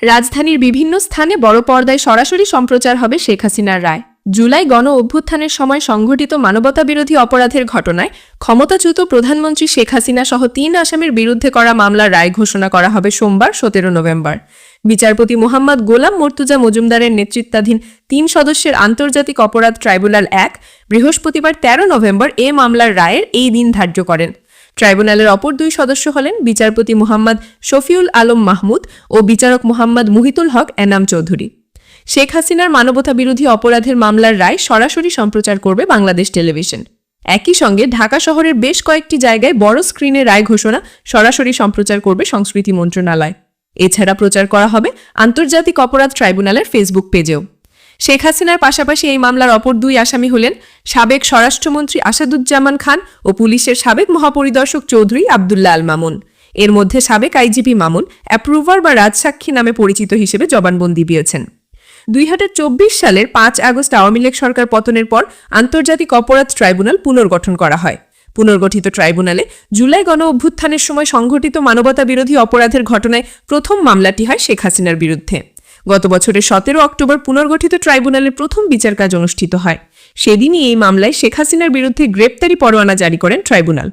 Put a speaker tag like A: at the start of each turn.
A: রাজধানীর বিভিন্ন স্থানে বড় পর্দায় সরাসরি সম্প্রচার হবে শেখ হাসিনার রায়। জুলাই গণ অভ্যুত্থানের সময় সংঘটিত মানবতাবিরোধী অপরাধের ঘটনায় ক্ষমতাচ্যুত প্রধানমন্ত্রী শেখ হাসিনা সহ ৩ আসামির বিরুদ্ধে করা মামলার রায় ঘোষণা করা হবে সোমবার ১৭ নভেম্বর। বিচারপতি মোহাম্মদ গোলাম মর্তুজা মজুমদারের নেতৃত্বাধীন ৩ সদস্যের আন্তর্জাতিক অপরাধ ট্রাইব্যুনাল ১ বৃহস্পতিবার ১৩ নভেম্বর এ মামলার রায়ের এই দিন ধার্য করেন। ট্রাইব্যুনালের অপর ২ সদস্য হলেন বিচারপতি মোহাম্মদ শফিউল আলম মাহমুদ ও বিচারক মোহাম্মদ মুহিতুল হক এনাম চৌধুরী। শেখ হাসিনার মানবতা বিরোধী অপরাধের মামলার রায় সরাসরি সম্প্রচার করবে বাংলাদেশ টেলিভিশন। একই সঙ্গে ঢাকা শহরের বেশ কয়েকটি জায়গায় বড় স্ক্রিনে রায় ঘোষণা সরাসরি সম্প্রচার করবে সংস্কৃতি মন্ত্রণালয়। এছাড়া প্রচার করা হবে আন্তর্জাতিক অপরাধ ট্রাইব্যুনালের ফেসবুক পেজেও। শেখ হাসিনার পাশাপাশি এই মামলার অপর ২ আসামি হলেন সাবেক স্বরাষ্ট্রমন্ত্রী আসাদুজ্জামান খান ও পুলিশের সাবেক মহাপরিদর্শক চৌধুরী আবদুল্লাহ আল মামুন। এর মধ্যে সাবেক আইজিপি মামুন অ্যাপ্রুভার বা রাজসাক্ষী নামে পরিচিত হিসেবে জবানবন্দি দিয়েছেন। ২০২৪ সালের ৫ আগস্ট আওয়ামী লীগ সরকার পতনের পর আন্তর্জাতিক অপরাধ ট্রাইব্যুনাল পুনর্গঠন করা হয়। পুনর্গঠিত ট্রাইব্যুনালে জুলাই গণ অভ্যুত্থানের সময় সংঘটিত মানবতা বিরোধী অপরাধের ঘটনায় প্রথম মামলাটি হয় শেখ হাসিনার বিরুদ্ধে। গত বছরের ১৭ অক্টোবর পুনর্গঠিত ট্রাইব্যুনালের প্রথম বিচার কাজ অনুষ্ঠিত হয়। সেদিনই এই মামলায় শেখ হাসিনার বিরুদ্ধে গ্রেপ্তারি পরোয়ানা জারি করেন ট্রাইব্যুনাল।